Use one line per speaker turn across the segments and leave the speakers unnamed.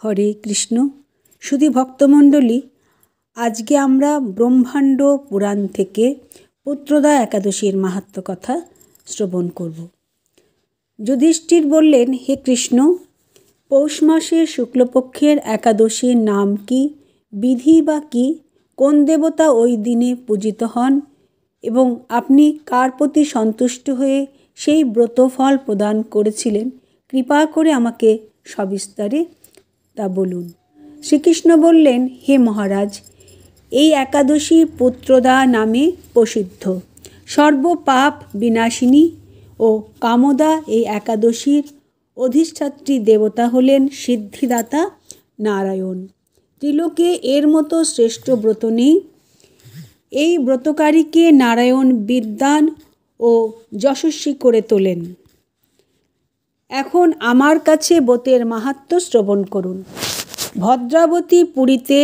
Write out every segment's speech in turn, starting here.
হরে কৃষ্ণ। সুধী ভক্তমণ্ডলী, আজকে আমরা ব্রহ্মাণ্ড পুরাণ থেকে পুত্রদা একাদশীর মাহাত্ম্য কথা শ্রবণ করব। যুধিষ্ঠির বললেন, হে কৃষ্ণ, পৌষ মাসের শুক্লপক্ষের একাদশীর নাম কি, বিধি বা কি, কোন দেবতা ওই দিনে পূজিত হন এবং আপনি কার প্রতি সন্তুষ্ট হয়ে সেই ব্রতফল প্রদান করেছিলেন, কৃপা করে আমাকে সবিস্তারে তা বলুন। শ্রীকৃষ্ণ বললেন, হে মহারাজ, এই একাদশী পুত্রদা নামে প্রসিদ্ধ। সর্বপাপ বিনাশিনী ও কামদা এই একাদশীর অধিষ্ঠাত্রী দেবতা হলেন সিদ্ধিদাতা নারায়ণ। ত্রিলোকে এর মতো শ্রেষ্ঠ ব্রত নেই। এই ব্রতকারীকে নারায়ণ বিদ্বান ও যশস্বী করে তোলেন। এখন আমার কাছে ব্রতের মাহাত্ম্য শ্রবণ করুন। ভদ্রাবতী পুরীতে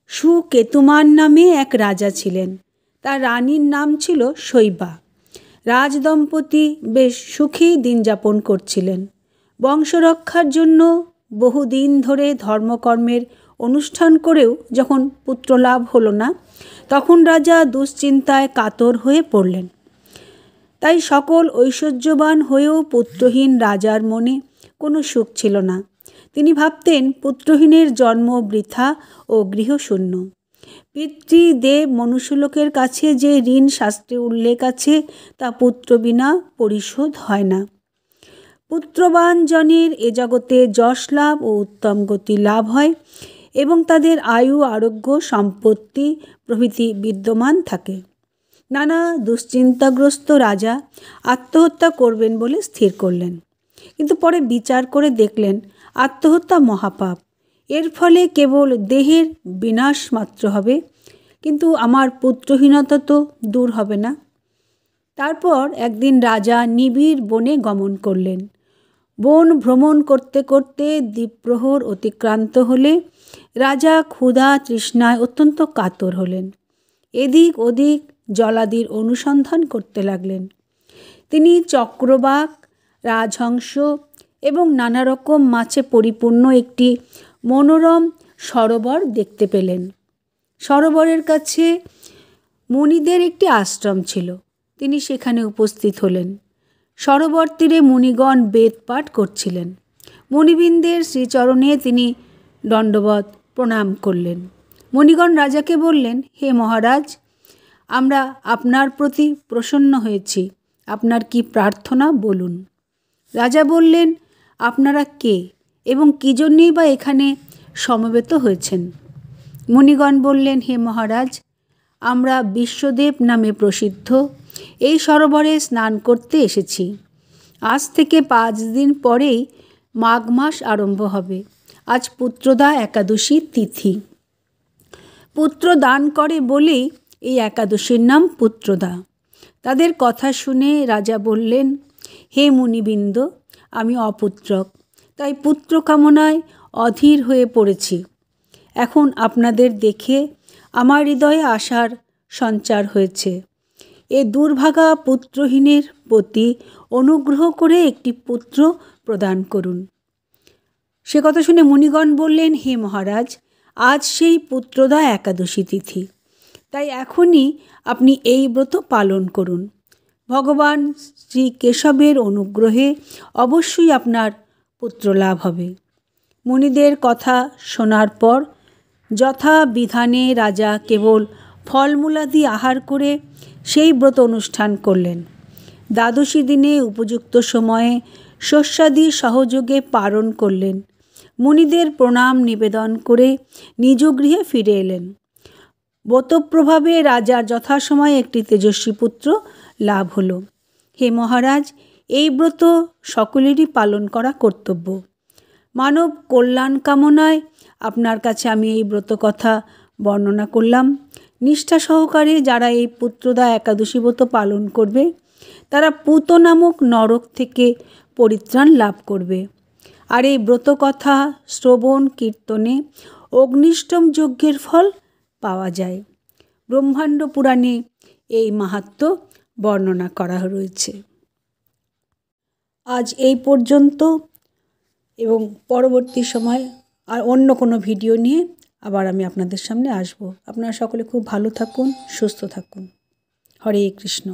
সুকেতুমান নামে এক রাজা ছিলেন। তার রানীর নাম ছিল শৈবা। রাজদম্পতি বেশ সুখী দিন যাপন করছিলেন। বংশরক্ষার জন্য বহুদিন ধরে ধর্মকর্মের অনুষ্ঠান করেও যখন পুত্রলাভ হলো না, তখন রাজা দুশ্চিন্তায় কাতর হয়ে পড়লেন। তাই সকল ঐশ্বর্যবান হয়েও পুত্রহীন রাজার মনে কোনো সুখ ছিল না। তিনি ভাবতেন, পুত্রহীনের জন্ম বৃথা ও গৃহশূন্য। পিতৃদেব মনুষ্যলোকের কাছে যে ঋণ শাস্ত্রে উল্লেখ আছে, তা পুত্র বিনা পরিশোধ হয় না। পুত্রবান জনের এ জগতে যশ লাভ ও উত্তম গতি লাভ হয় এবং তাদের আয়ু, আরোগ্য, সম্পত্তি প্রভৃতি বিদ্যমান থাকে। নানা দুশ্চিন্তাগ্রস্ত রাজা আত্মহত্যা করবেন বলে স্থির করলেন। কিন্তু পরে বিচার করে দেখলেন, আত্মহত্যা মহাপাপ। এর ফলে কেবল দেহের বিনাশ মাত্র হবে, কিন্তু আমার পুত্রহীনতা তো দূর হবে না। তারপর একদিন রাজা নিবিড় বনে গমন করলেন। বন ভ্রমণ করতে করতে দ্বীপ্রহর অতিক্রান্ত হলে রাজা ক্ষুধা তৃষ্ণায় অত্যন্ত কাতর হলেন। এদিক ওদিক জলাদির অনুসন্ধান করতে লাগলেন। তিনি চক্রবাক, রাজহংস এবং নানা রকম মাছে পরিপূর্ণ একটি মনোরম সরোবর দেখতে পেলেন। সরোবরের কাছে মুনিদের একটি আশ্রম ছিল। তিনি সেখানে উপস্থিত হলেন। সরোবর তীরে মুনিগণ বেদ পাঠ করছিলেন। মুনিবৃন্দের শ্রীচরণে তিনি দণ্ডবত প্রণাম করলেন। মুনিগণ রাজাকে বললেন, হে মহারাজ, আমরা আপনার প্রতি প্রসন্ন হয়েছি। আপনার কি প্রার্থনা বলুন। রাজা বললেন, আপনারা কে এবং কী জন্যেই বা এখানে সমবেত হয়েছেন? মুনিগণ বললেন, হে মহারাজ, আমরা বিশ্বদেব নামে প্রসিদ্ধ এই সরোবরে স্নান করতে এসেছি। আজ থেকে 5 দিন পরেই মাঘ মাস আরম্ভ হবে। আজ পুত্রদা একাদশীর তিথি। পুত্র দান করে বলেই এই একাদশীর নাম পুত্রদা। তাদের কথা শুনে রাজা বললেন, হে মুনিবৃন্দ, আমি অপুত্রক, তাই পুত্র কামনায় অধীর হয়ে পড়েছি। এখন আপনাদের দেখে আমার হৃদয়ে আশার সঞ্চার হয়েছে। এ দুর্ভাগা পুত্রহীনের প্রতি অনুগ্রহ করে একটি পুত্র প্রদান করুন। সে কথা শুনে মুনিগণ বললেন, হে মহারাজ, আজ সেই পুত্রদা একাদশী তিথি, তাই এখনই আপনি এই ব্রত পালন করুন। ভগবান শ্রী কেশবের অনুগ্রহে অবশ্যই আপনার পুত্র লাভ হবে। মুনিদের কথা শোনার পর যথাবিধানে রাজা কেবল ফলমূলাদি আহার করে সেই ব্রত অনুষ্ঠান করলেন। দ্বাদশী দিনে উপযুক্ত সময়ে শস্যাদি সহযোগে পালন করলেন। মুনিদের প্রণাম নিবেদন করে নিজ গৃহে ফিরে এলেন। ব্রতপ্রভাবে রাজার যথাসময়ে একটি তেজস্বী পুত্র লাভ হল। হে মহারাজ, এই ব্রত সকলেরই পালন করা কর্তব্য। মানব কল্যাণ কামনায় আপনার কাছে আমি এই ব্রত কথা বর্ণনা করলাম। নিষ্ঠা সহকারে যারা এই পুত্রদা একাদশী ব্রত পালন করবে, তারা পুত নামক নরক থেকে পরিত্রাণ লাভ করবে। আর এই ব্রত কথা শ্রবণ কীর্তনে অগ্নিষ্টম যজ্ঞের ফল পাওয়া যায়। ব্রহ্মাণ্ড পুরাণে এই মাহাত্ম্য বর্ণনা করা রয়েছে। আজ এই পর্যন্ত এবং পরবর্তী সময় আর অন্য কোনো ভিডিও নিয়ে আবার আমি আপনাদের সামনে আসব। আপনারা সকলে খুব ভালো থাকুন, সুস্থ থাকুন। হরে কৃষ্ণ।